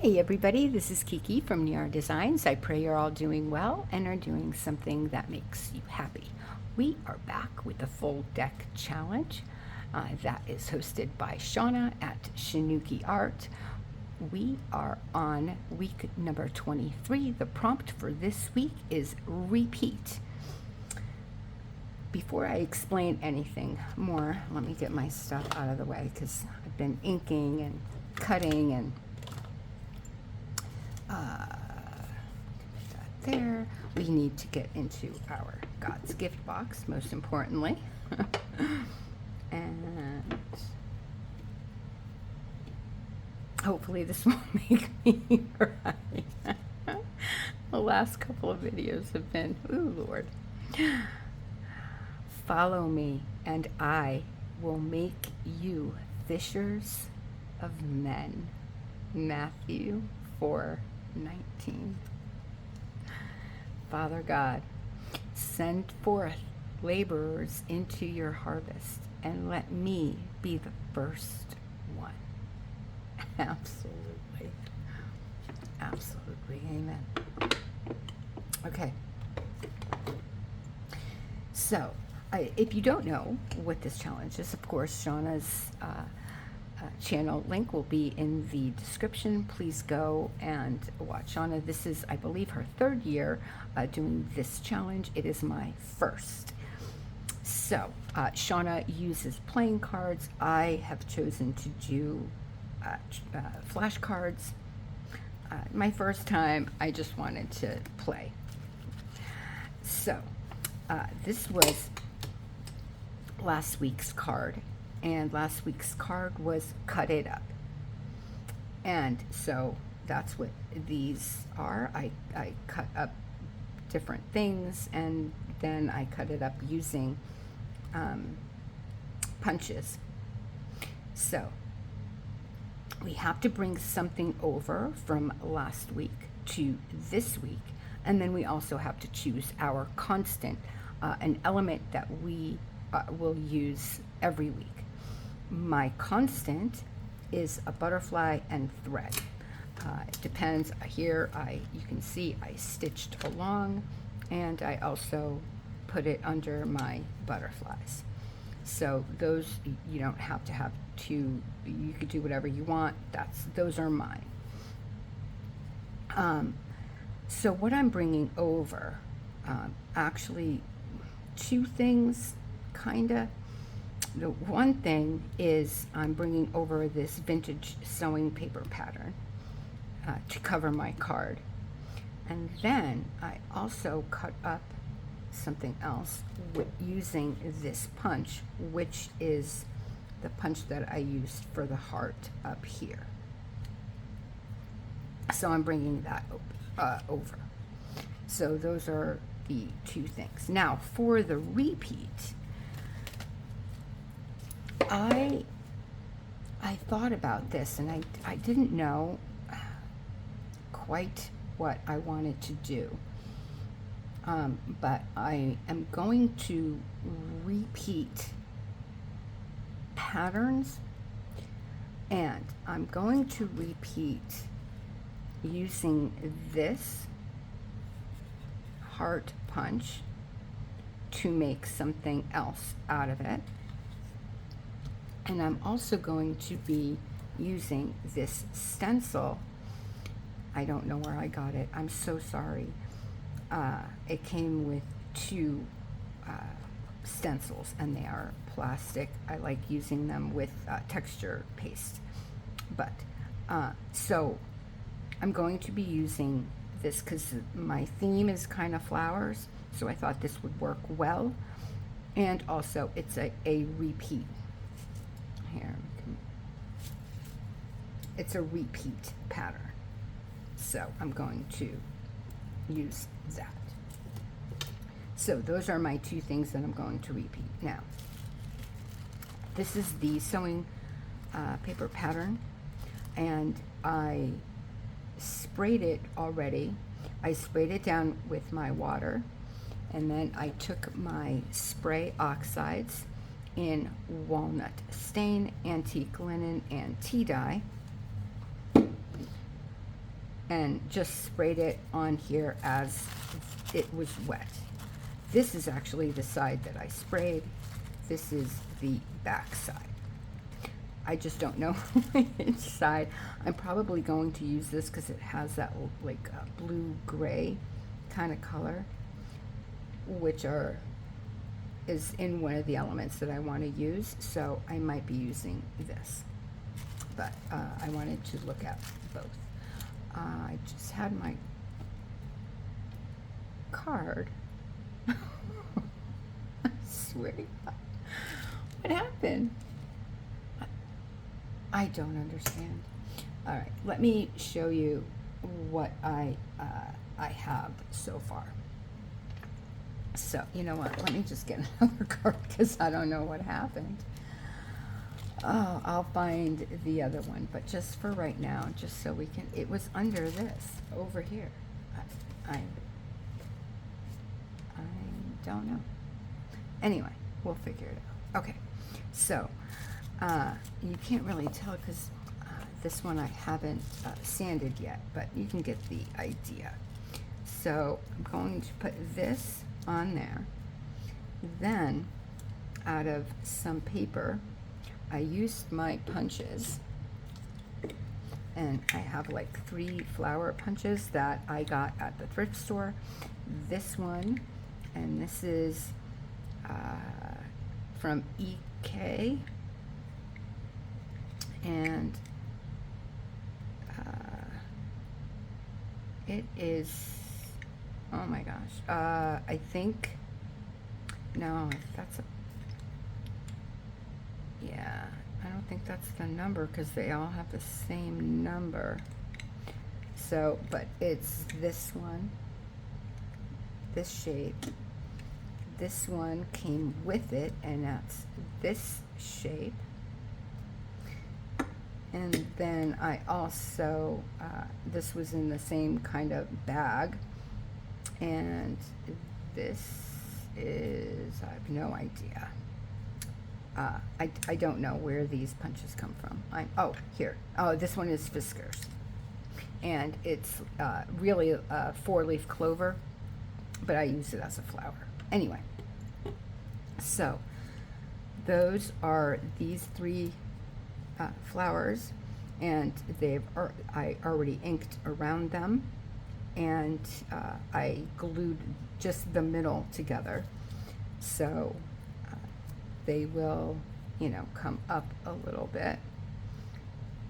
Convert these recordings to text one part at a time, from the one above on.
Hey everybody, this is Kiki from Niar Designs. I pray you're all doing well and are doing something that makes you happy. We are back with the full deck challenge that is hosted by Shawna at Shinuki Art. We are on week number 23. The prompt for this week is repeat. Before I explain anything more, let me get my stuff out of the way because I've been inking and cutting and put that there. We need to get into our God's gift box, most importantly. And hopefully this won't make me cry. The last couple of videos have been, ooh, Lord. Follow me, and I will make you fishers of men. Matthew 4:19. Father God, send forth laborers into your harvest, and let me be the first one. Absolutely. Absolutely. Amen. Okay. So, if you don't know what this challenge is, of course, Shawna's channel link will be in the description. Please go and watch Shawna. This is, I believe, her third year doing this challenge. It is my first. So, Shawna uses playing cards. I have chosen to do flashcards. My first time, I just wanted to play. So, this was last week's card, and last week's card was cut it up, and so that's what these are. I cut up different things, and then I cut it up using punches. So we have to bring something over from last week to this week, and then we also have to choose our constant, an element that we will use every week. My constant is a butterfly and thread. It depends. Here, you can see I stitched along, and I also put it under my butterflies. So those, you don't have to have two. You could do whatever you want. Those are mine. So what I'm bringing over, actually, two things, kinda. The one thing is I'm bringing over this vintage sewing paper pattern to cover my card. And then I also cut up something else using this punch, which is the punch that I used for the heart up here. So I'm bringing that over. So those are the two things. Now for the repeat, I thought about this, and I didn't know quite what I wanted to do, but I am going to repeat patterns, and I'm going to repeat using this heart punch to make something else out of it. And I'm also going to be using this stencil. I don't know where I got it. I'm so sorry. It came with two stencils, and they are plastic. I like using them with texture paste. But, so I'm going to be using this because my theme is kind of flowers. So I thought this would work well. And also it's a repeat. Here, it's a repeat pattern, so I'm going to use that. So those are my two things that I'm going to repeat. Now, this is the sewing paper pattern, and I sprayed it already. I sprayed it down with my water, and then I took my spray oxides in walnut stain, antique linen, and tea dye, and just sprayed it on here as it was wet. This is actually the side that I sprayed. This is the back side. I just don't know which side. I'm probably going to use this because it has that like blue-gray kind of color, which is in one of the elements that I want to use. So I might be using this, but I wanted to look at both. I just had my card. I swear to God. What happened? I don't understand. All right, let me show you what I have so far. So, you know what? Let me just get another card because I don't know what happened. Oh, I'll find the other one, but just for right now, just so we can, it was under this, over here. I don't know. Anyway, we'll figure it out. Okay, so you can't really tell because this one I haven't sanded yet, but you can get the idea. So I'm going to put this on there. Then, out of some paper, I used my punches, and I have like 3 flower punches that I got at the thrift store. This one, and this is from EK, and it is, oh my gosh, I think, no, that's a, yeah, I don't think that's the number because they all have the same number. So, but it's this one, this shape. This one came with it, and that's this shape. And then I also, this was in the same kind of bag. And this is, I have no idea. I don't know where these punches come from. Oh, here. Oh, this one is Fiskars. And it's really a 4-leaf clover, but I use it as a flower. Anyway, so those are these 3 flowers, and I already inked around them, and I glued just the middle together, so they will, you know, come up a little bit,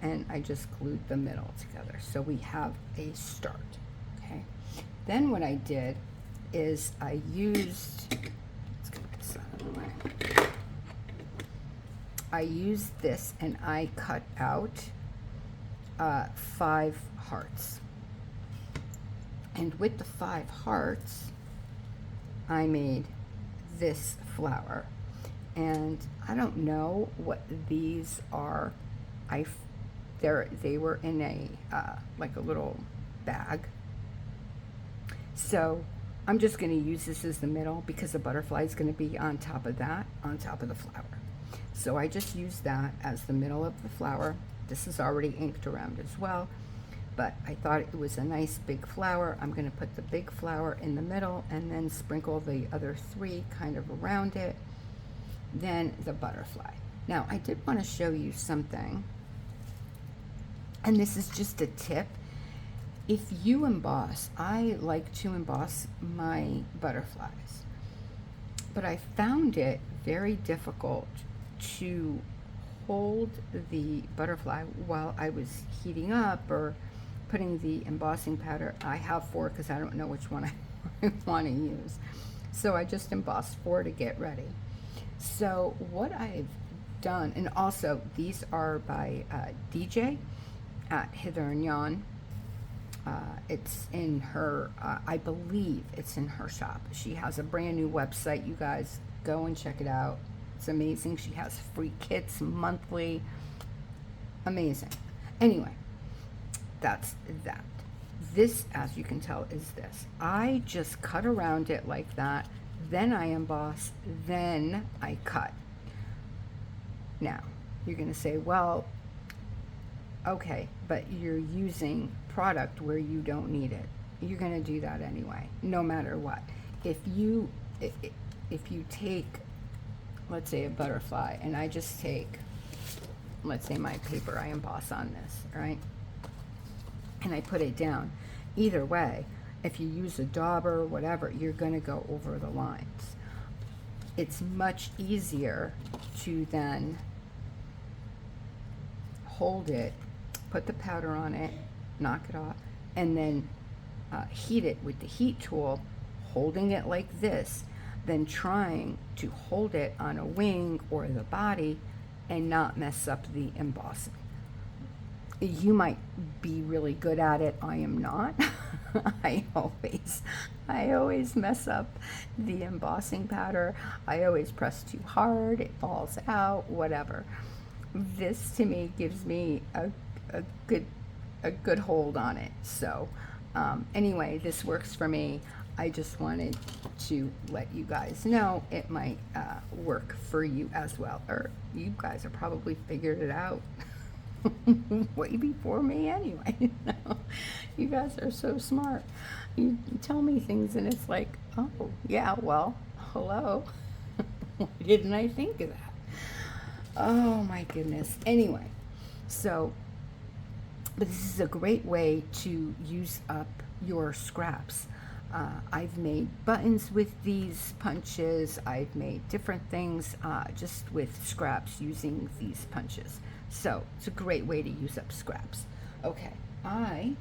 and I just glued the middle together, so we have a start. Okay, then what I did is I used, let's get this out of the way. I used this and I cut out 5 hearts. And with the 5 hearts, I made this flower. And I don't know what these are. They were in a like a little bag. So I'm just going to use this as the middle because the butterfly is going to be on top of that, on top of the flower. So I just used that as the middle of the flower. This is already inked around as well, but I thought it was a nice big flower. I'm going to put the big flower in the middle and then sprinkle the other 3 kind of around it, then the butterfly. Now, I did want to show you something, and this is just a tip. If you emboss, I like to emboss my butterflies, but I found it very difficult to hold the butterfly while I was heating up or putting the embossing powder. I have 4 because I don't know which one I want to use. So I just embossed 4 to get ready. So what I've done, and also these are by DJ at Hither and Yon. It's in her, I believe it's in her shop. She has a brand new website. You guys go and check it out. It's amazing. She has free kits monthly. Amazing. Anyway, that's that. This, as you can tell, is this. I just cut around it like that. Then I emboss. Then I cut. Now, you're going to say, well, Okay, but you're using product where you don't need it. You're going to do that anyway, no matter what. If you if you take, let's say, a butterfly, and I just take, let's say, my paper I emboss on this, right? And I put it down. Either way, if you use a dauber or whatever, you're going to go over the lines. It's much easier to then hold it, put the powder on it, knock it off, and then heat it with the heat tool, holding it like this, then trying to hold it on a wing or the body and not mess up the embossing. You might be really good at it. I am not. I always mess up the embossing powder. I always press too hard. It falls out, whatever. This to me gives me a good hold on it. So anyway, this works for me. I just wanted to let you guys know it might work for you as well. Or you guys have probably figured it out way before me anyway. You guys are so smart. You tell me things and it's like, oh, yeah, well, hello. Why didn't I think of that? Oh, my goodness. Anyway, so, but this is a great way to use up your scraps. I've made buttons with these punches. I've made different things just with scraps using these punches. So it's a great way to use up scraps. Okay, I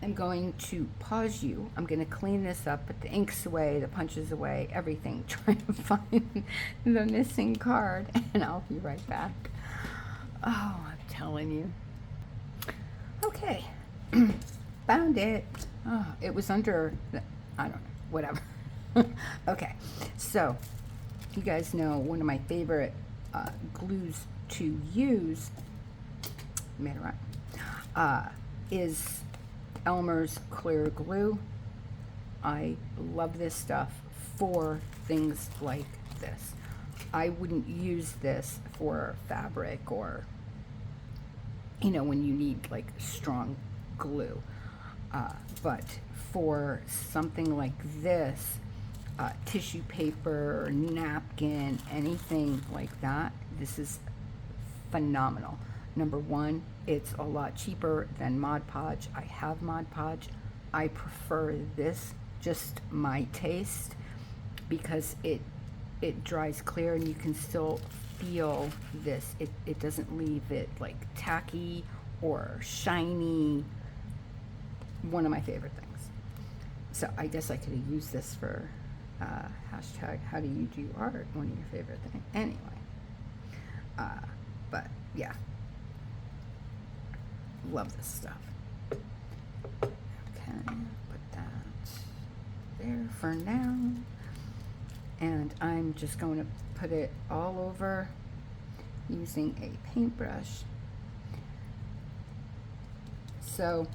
am going to pause you. I'm going to clean this up, put the inks away, the punches away, everything, trying to find the missing card, and I'll be right back. Oh, I'm telling you. Okay, found it. Oh, it was under the, I don't know, whatever. Okay, so you guys know one of my favorite glues to use, made it right, is Elmer's clear glue. I love this stuff for things like this. I wouldn't use this for fabric or, you know, when you need like strong glue. But for something like this, tissue paper, napkin, anything like that, this is phenomenal. Number one, it's a lot cheaper than Mod Podge. I have Mod Podge. I prefer this, just my taste, because it dries clear and you can still feel this. It doesn't leave it like tacky or shiny. One of my favorite things. So I guess I could have used this for hashtag how do you do art, one of your favorite things. Anyway, but yeah, love this stuff. Okay, put that there for now. And I'm just going to put it all over using a paintbrush. So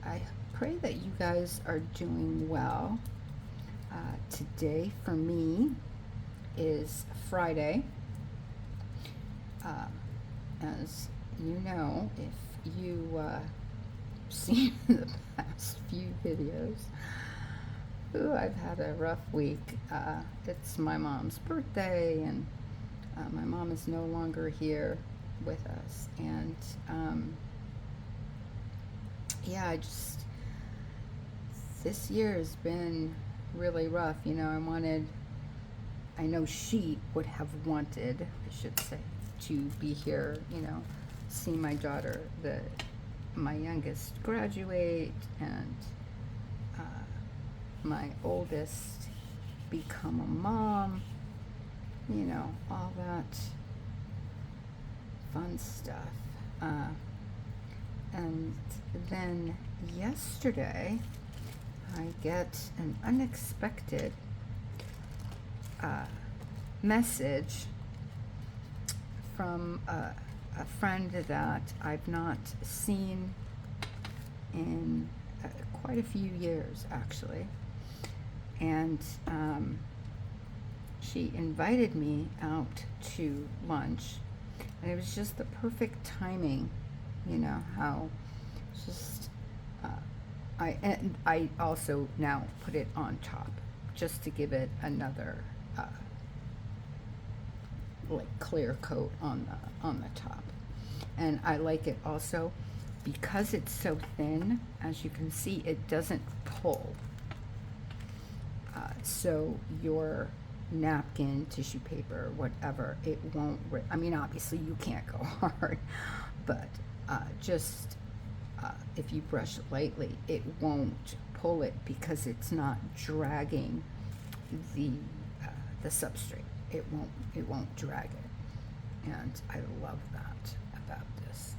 I pray that you guys are doing well. Today for me is Friday. As you know, if you seen the past few videos, I've had a rough week. It's my mom's birthday, and my mom is no longer here with us, and yeah, this year has been really rough. You know, I know she would have wanted, I should say, to be here, you know, see my daughter, my youngest, graduate, and my oldest become a mom, you know, all that fun stuff. And then yesterday, I get an unexpected message from a friend that I've not seen in quite a few years, actually. And she invited me out to lunch, and it was just the perfect timing You know how just and I also now put it on top just to give it another like clear coat on the top. And I like it also because it's so thin. As you can see, it doesn't pull. So your napkin, tissue paper, whatever, it won't rip. I mean, obviously you can't go hard, but just if you brush it lightly, it won't pull it because it's not dragging the substrate. It won't drag it, and I love that about this.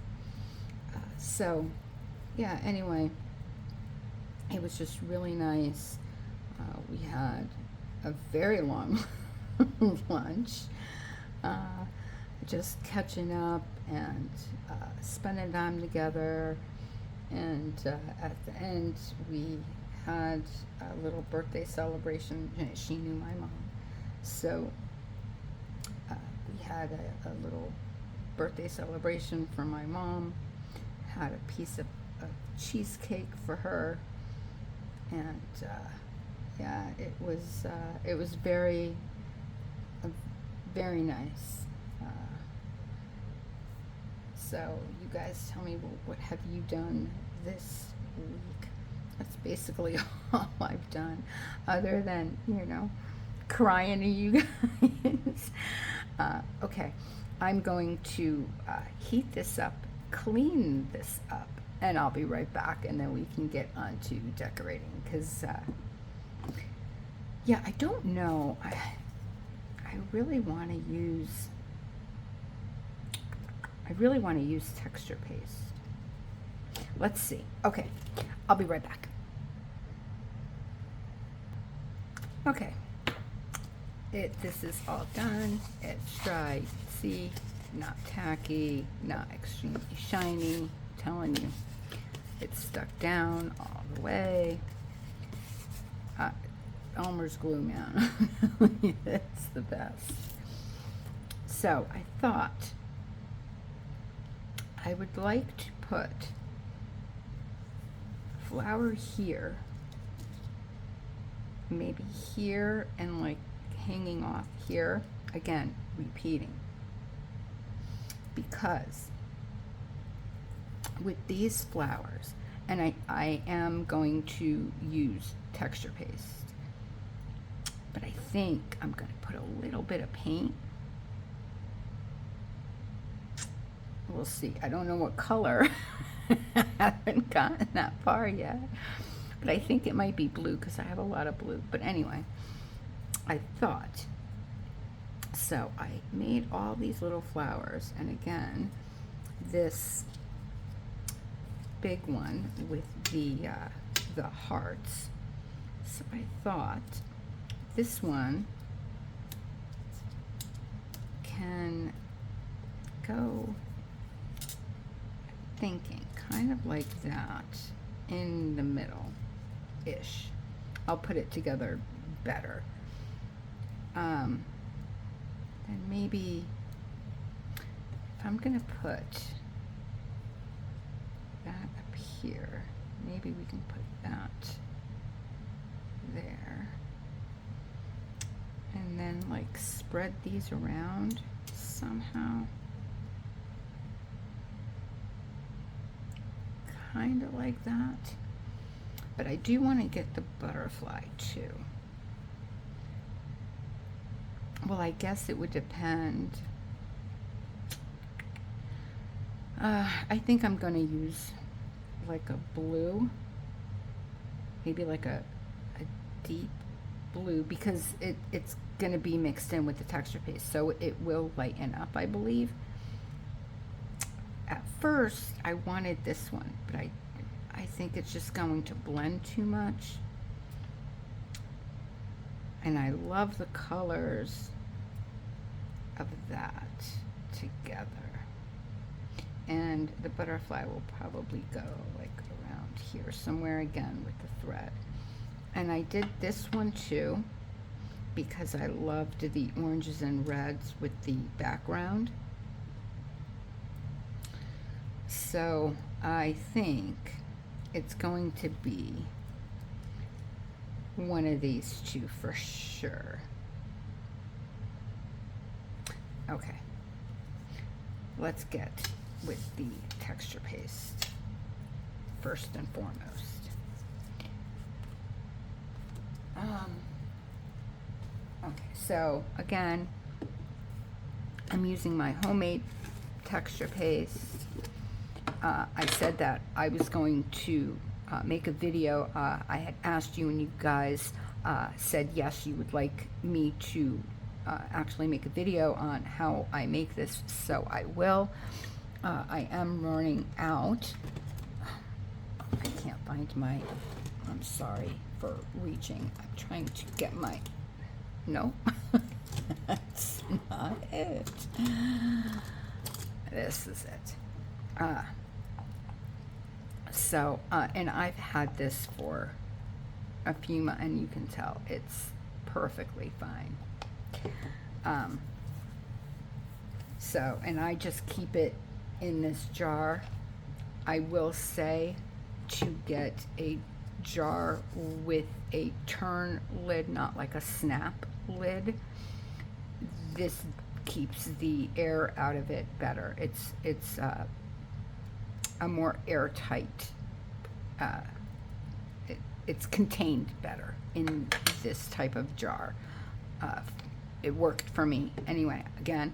So yeah, anyway, it was just really nice. We had a very long lunch, just catching up and spending time together. And at the end, we had a little birthday celebration. She knew my mom, so we had a little birthday celebration for my mom. Had a piece of cheesecake for her, and yeah, it was very very nice. So you guys tell me, what have you done this week? That's basically all I've done, other than, you know, crying to you guys. Okay, I'm going to heat this up, clean this up, and I'll be right back, and then we can get on to decorating, because yeah, I don't know, I really want to use texture paste. Let's see. Okay, I'll be right back. Okay, this is all done. It's dry. See, not tacky, not extremely shiny. I'm telling you, it's stuck down all the way. Elmer's glue, man. It's the best. So I thought I would like to put flower here, maybe here, and like hanging off here. Again, repeating, because with these flowers, and I am going to use texture paste, but I think I'm going to put a little bit of paint. We'll see. I don't know what color. I haven't gotten that far yet, but I think it might be blue because I have a lot of blue. But anyway, I thought, so I made all these little flowers, and again, this big one with the hearts. So I thought this one can go, thinking kind of like that in the middle ish. I'll put it together better. And maybe if I'm gonna put that up here, maybe we can put that there, and then like spread these around somehow, kind of like that. But I do want to get the butterfly too. Well, I guess it would depend. I think I'm going to use like a blue, maybe like a deep blue, because it's going to be mixed in with the texture paste, so it will lighten up, I believe. At first, I wanted this one, but I think it's just going to blend too much. And I love the colors of that together. And the butterfly will probably go like around here somewhere again with the thread. And I did this one too because I loved the oranges and reds with the background. So I think it's going to be one of these two for sure. Okay, let's get with the texture paste first and foremost. Okay, so again, I'm using my homemade texture paste. I said that I was going to make a video. I had asked you, and you guys said yes, you would like me to actually make a video on how I make this, so I will. I am running out. I can't find my, I'm sorry for reaching. I'm trying to get my, no, that's not it. This is it. So, and I've had this for a few months, and you can tell it's perfectly fine. So, and I just keep it in this jar. I will say to get a jar with a turn lid, not like a snap lid. This keeps the air out of it better. It's a more airtight, it's contained better in this type of jar. It worked for me. Anyway, again,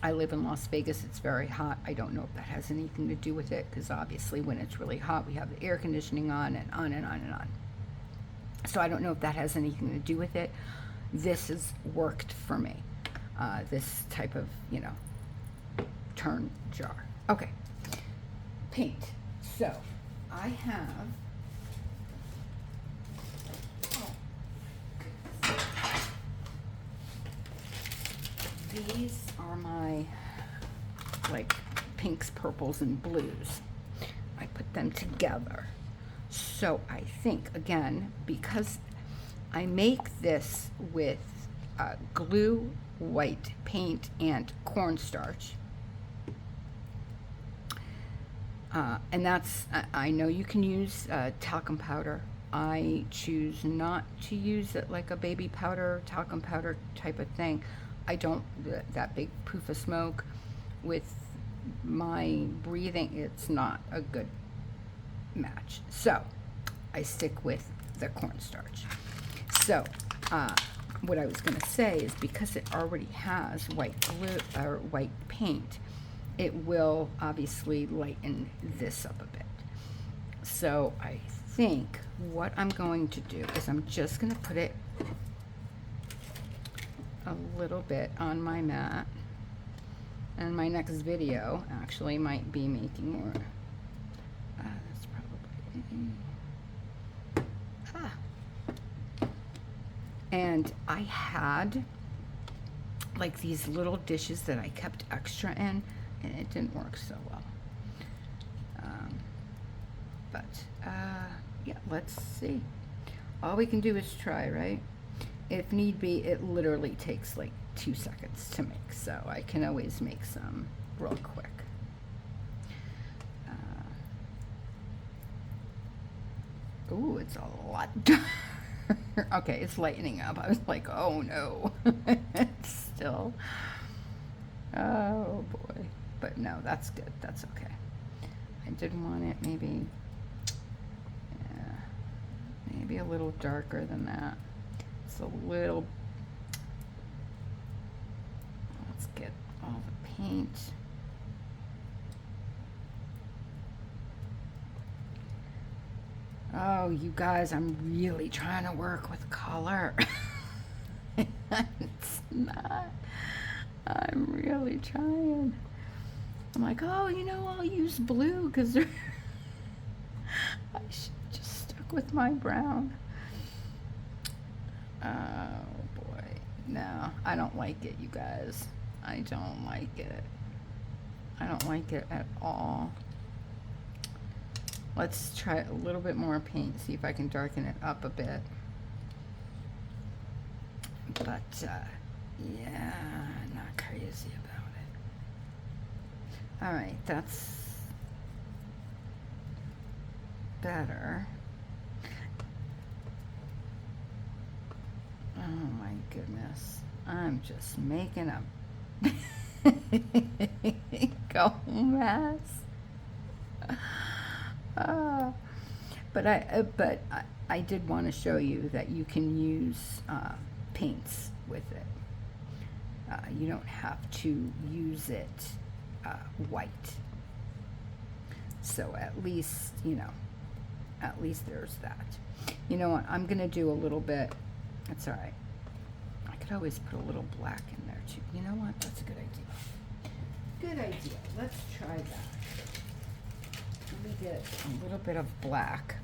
I live in Las Vegas. It's very hot. I don't know if that has anything to do with it, because obviously when it's really hot, we have the air conditioning on and on and on and on. So I don't know if that has anything to do with it. This has worked for me. This type of, you know, turn jar. Okay. Paint. So I have, these are my like pinks, purples, and blues. I put them together. So I think, again, because I make this with glue, white paint, and cornstarch. And that's, I know you can use talcum powder. I choose not to use it like a baby powder, talcum powder type of thing. I don't, that big poof of smoke with my breathing, it's not a good match. So I stick with the cornstarch. So what I was going to say is, because it already has white glue or white paint, it will obviously lighten this up a bit. So I think what I'm going to do is I'm just going to put it a little bit on my mat, and my next video actually might be making more. That's probably, and I had like these little dishes that I kept extra in, and it didn't work so well. Yeah, let's see. All we can do is try, right? If need be, it literally takes like 2 seconds to make, so I can always make some real quick. Ooh, it's a lot. Okay, it's lightening up. I was like, oh no. It's still, oh boy. But no, that's good. That's okay. I did want it maybe, yeah, maybe a little darker than that. It's a little, let's get all the paint. Oh, you guys, I'm really trying to work with color. It's not, I'm really trying. I'm like, oh, you know, I'll use blue because I should just stick with my brown. Oh boy, no, I don't like it, you guys. I don't like it. I don't like it at all. Let's try a little bit more paint, see if I can darken it up a bit. But yeah, not crazy about it. All right, that's better. Oh my goodness. I'm just making a go mess. But I did want to show you that you can use paints with it. You don't have to use it white. So at least, you know, at least there's that. You know what, I'm gonna do a little bit, that's all right. I could always put a little black in there too. You know what, that's a good idea. Good idea, let's try that. Let me get a little bit of black.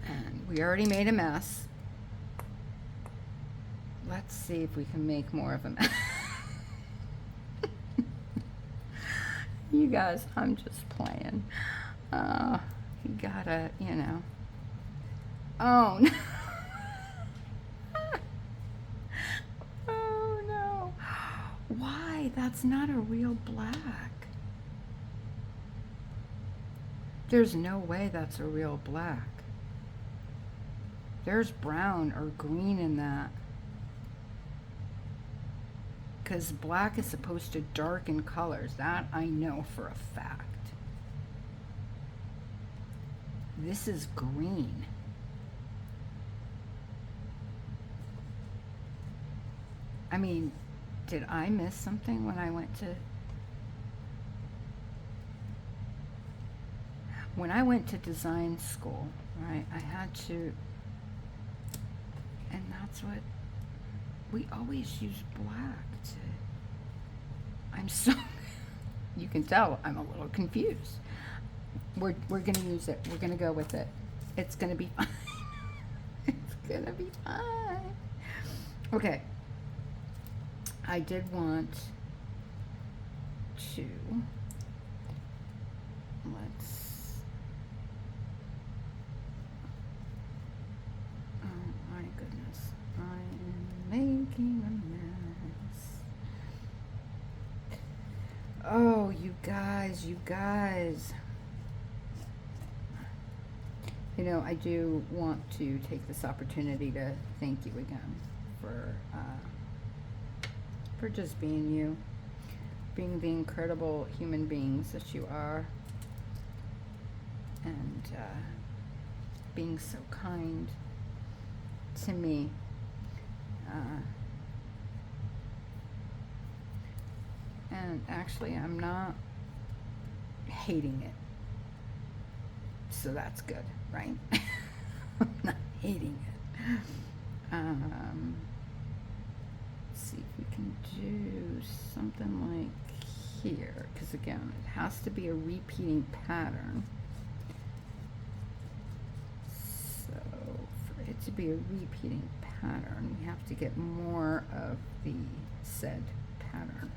And we already made a mess. Let's see if we can make more of a mess. You guys, I'm just playing. You gotta, you know. Oh, no. Oh, no. Why? That's not a real black. There's no way that's a real black. There's brown or green in that. Because black is supposed to darken colors. That I know for a fact. This is green. I mean, did I miss something when I went to design school, right? I had to, and that's what, we always use black to, I'm so, you can tell I'm a little confused. We're gonna use it. We're gonna go with it. It's gonna be fine. It's gonna be fine. Okay. I did want to, let's, oh my goodness, I am making a mess. Oh, you guys. You know, I do want to take this opportunity to thank you again for just being you, being the incredible human beings that you are, and being so kind to me. And actually, I'm not hating it. So that's good, right? I'm not hating it. Let's see if we can do something like here, because again, it has to be a repeating pattern. So for it to be a repeating pattern, we have to get more of the said pattern.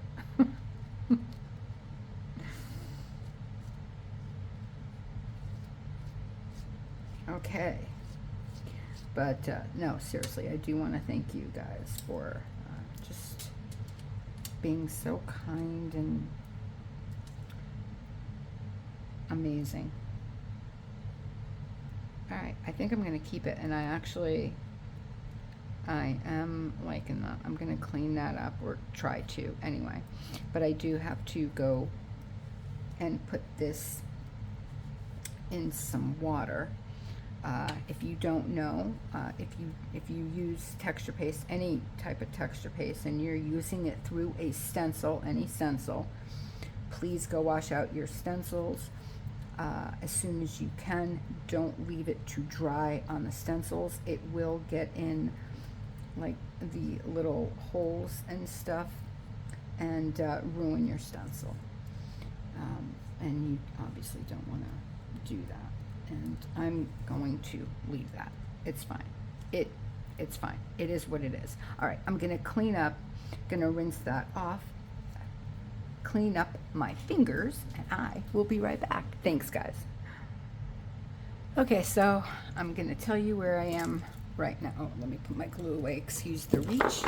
Okay, but no, seriously, I do want to thank you guys for just being so kind and amazing. All right, I think I'm going to keep it, and I am liking that. I'm going to clean that up, or try to anyway, but I do have to go and put this in some water. If you don't know, if you use texture paste, any type of texture paste, and you're using it through a stencil, any stencil, please go wash out your stencils as soon as you can. Don't leave it to dry on the stencils. It will get in like the little holes and stuff and ruin your stencil. And you obviously don't want to do that. And I'm going to leave that. It's fine. It's fine. It is what it is. All right, I'm gonna clean up, gonna rinse that off, clean up my fingers, and I will be right back. Thanks, guys. Okay, so I'm gonna tell you where I am right now. Oh, let me put my glue away. Excuse the reach.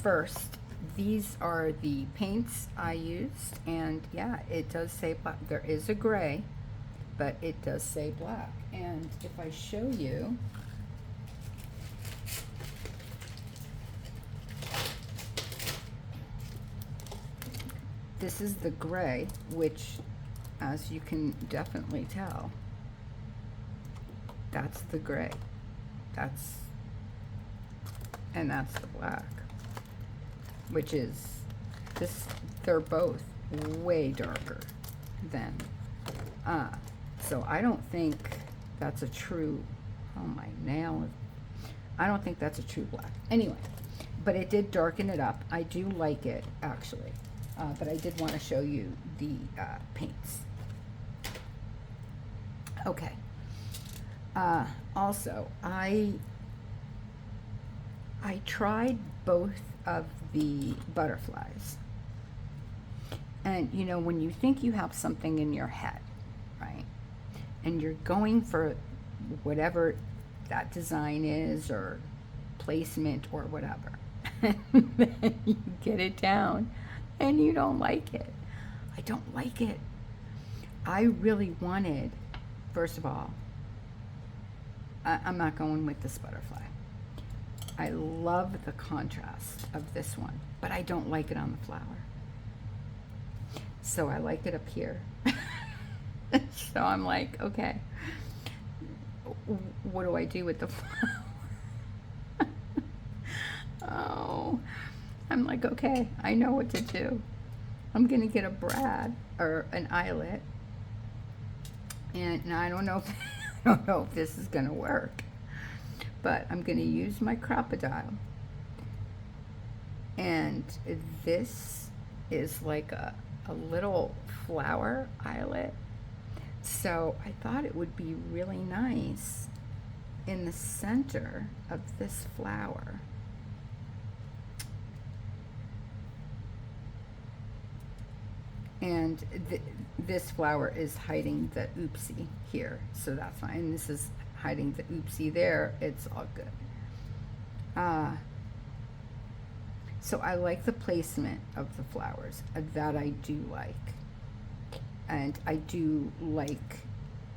First, these are the paints I used, and yeah, it does say black. There is a gray, but it does say black. And if I show you, this is the gray, which, as you can definitely tell, that's the gray. And that's the black, which is this. They're both way darker than, so I don't think that's a true, oh my nail, I don't think that's a true black. Anyway, but it did darken it up. I do like it, actually, but I did want to show you the paints. Okay. Also, I tried both of the butterflies. And you know, when you think you have something in your head, right, and you're going for whatever that design is or placement or whatever, and then you get it down and you don't like it. I don't like it. I really wanted, first of all, I'm not going with this butterfly. I love the contrast of this one, but I don't like it on the flower. So I like it up here. So I'm like, okay, what do I do with the flower? Oh, I'm like, okay, I know what to do. I'm gonna get a brad or an eyelet, and I don't know if, I don't know if this is gonna work, but I'm gonna use my crocodile, and this is like a little flower eyelet. So I thought it would be really nice in the center of this flower. And this flower is hiding the oopsie here, so that's fine. And this is hiding the oopsie there. It's all good. So I like the placement of the flowers. That I do like. And I do like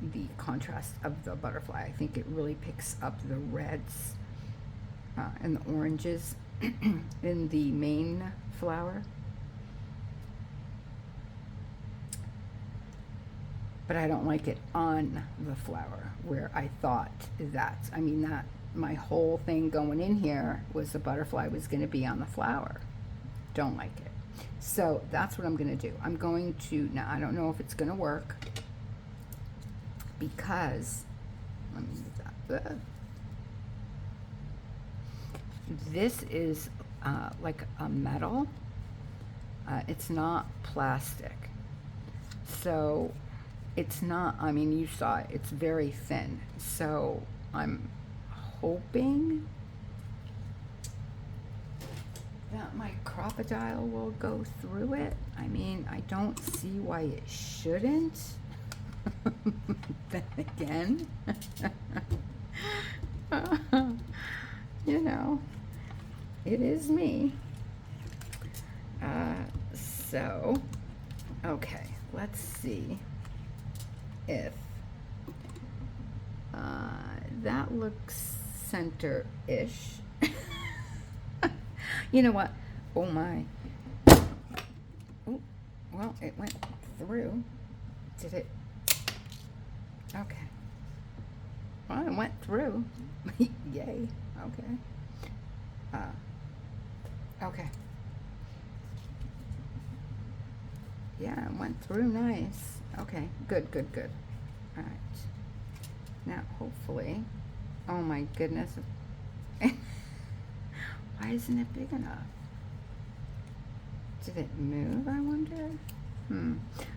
the contrast of the butterfly. I think it really picks up the reds and the oranges in the main flower. But I don't like it on the flower, where I thought that, I mean, that my whole thing going in here was the butterfly was going to be on the flower. Don't like it. So that's what I'm going to do. I'm going to, now I don't know if it's going to work, because, let me move that. This is like a metal. It's not plastic. So it's not, I mean, you saw it, it's very thin. So I'm hoping that my crocodile will go through it. I mean, I don't see why it shouldn't. Then again, you know, it is me. So, okay, let's see if that looks center-ish. You know what? Oh my. Ooh, well, it went through. Did it? Okay. Well, it went through. Yay. Okay. Okay. Yeah, it went through nice. Okay, good, good, good. All right. Now, hopefully, oh my goodness. Why isn't it big enough? Did it move, I wonder?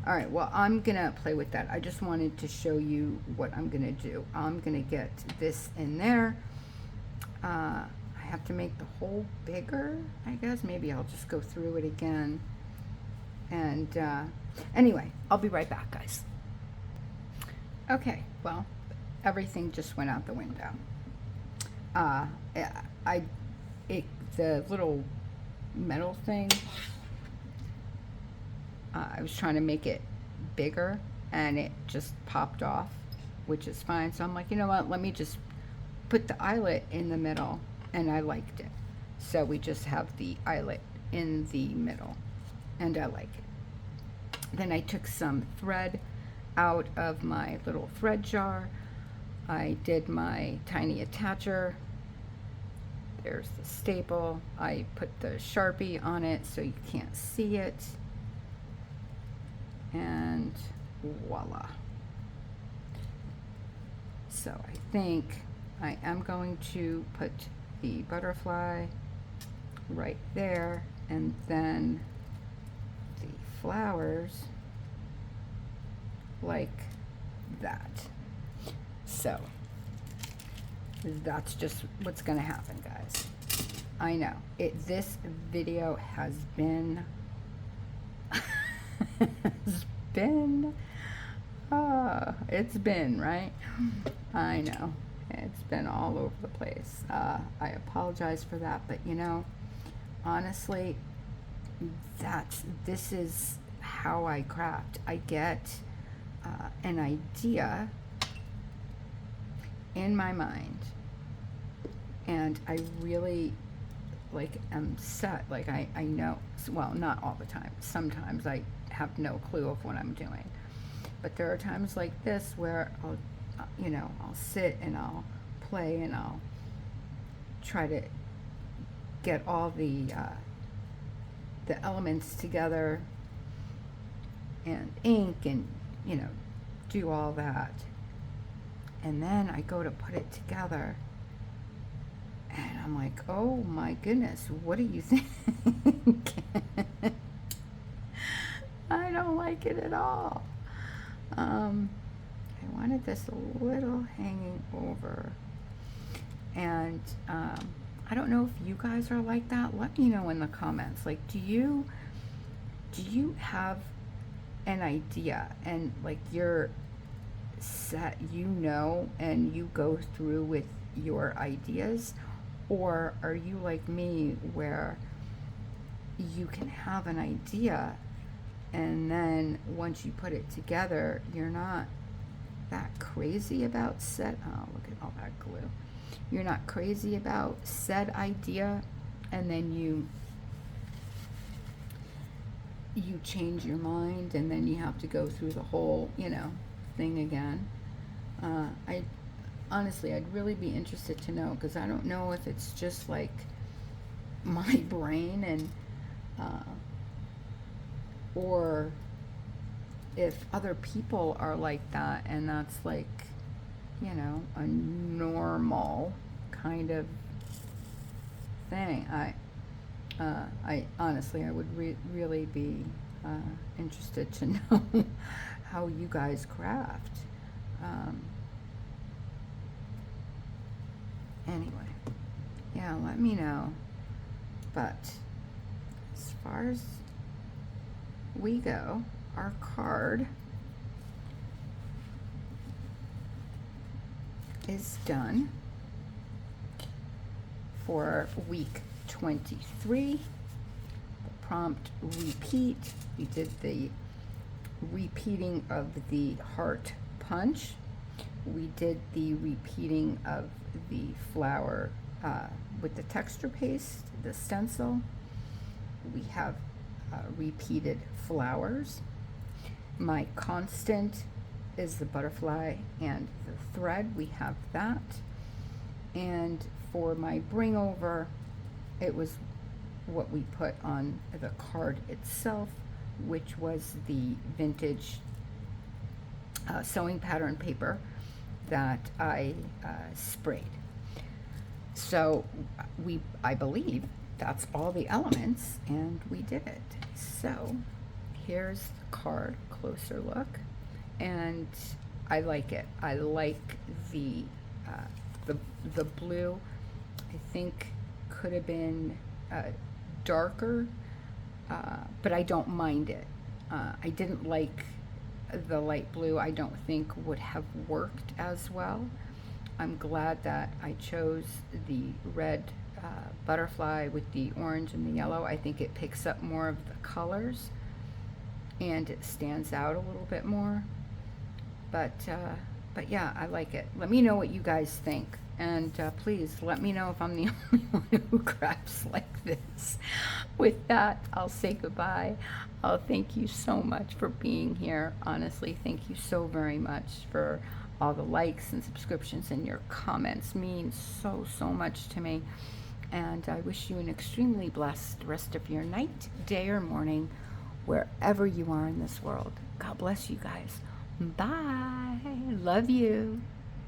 All right, well, I'm gonna play with that. I just wanted to show you what I'm gonna do. I'm gonna get this in there. I have to make the hole bigger, I guess. Maybe I'll just go through it again. And anyway, I'll be right back, guys. Okay, well, everything just went out the window. The little metal thing, I was trying to make it bigger and it just popped off, which is fine. So I'm like, you know what, let me just put the eyelet in the middle, and I liked it. So we just have the eyelet in the middle, and I like it. Then I took some thread out of my little thread jar. I did my tiny attacher. There's the staple. I put the Sharpie on it so you can't see it. And voila. So I think I am going to put the butterfly right there, and then the flowers like that. So that's just what's gonna happen, guys. I know this video has been it's been right. I know it's been all over the place. I apologize for that, but you know, honestly, this is how I craft. I get an idea in my mind, and I really am set. I know, well, not all the time. Sometimes I have no clue of what I'm doing, but there are times like this where I'll sit and I'll play and I'll try to get all the elements together and ink and do all that, and then I go to put it together and I'm like, oh my goodness, what do you think? I don't like it at all. I wanted this a little hanging over, and I don't know if you guys are like that. Let me know in the comments. Like, do you have an idea and you're set, and you go through with your ideas, or are you like me where you can have an idea and then once you put it together, you're not that crazy about oh, look at all that glue. You're not crazy about said idea, and then you change your mind, and then you have to go through the whole, thing again. Honestly, I'd really be interested to know, because I don't know if it's just like my brain and or if other people are like that, and that's a normal kind of thing. I honestly, I would really be interested to know how you guys craft. Anyway, yeah, let me know. But as far as we go, our card is done for week 23. The prompt repeat. We did the repeating of the heart punch. We did the repeating of the flower with the texture paste, the stencil. We have repeated flowers. My constant is the butterfly and the thread. We have that. And for my bring over, it was what we put on the card itself, which was the vintage sewing pattern paper that I sprayed. So I believe that's all the elements, and we did it. So here's the card, closer look, and I like it. I like the blue. I think could have been darker, but I don't mind it. I didn't like the light blue. I don't think would have worked as well. I'm glad that I chose the red butterfly with the orange and the yellow. I think it picks up more of the colors and it stands out a little bit more. But yeah, I like it. Let me know what you guys think. And please let me know if I'm the only one who crafts like this. With that, I'll say goodbye. Oh, thank you so much for being here. Honestly, thank you so very much for all the likes and subscriptions, and your comments mean so, so much to me. And I wish you an extremely blessed rest of your night, day, or morning, wherever you are in this world. God bless you guys. Bye. Love you.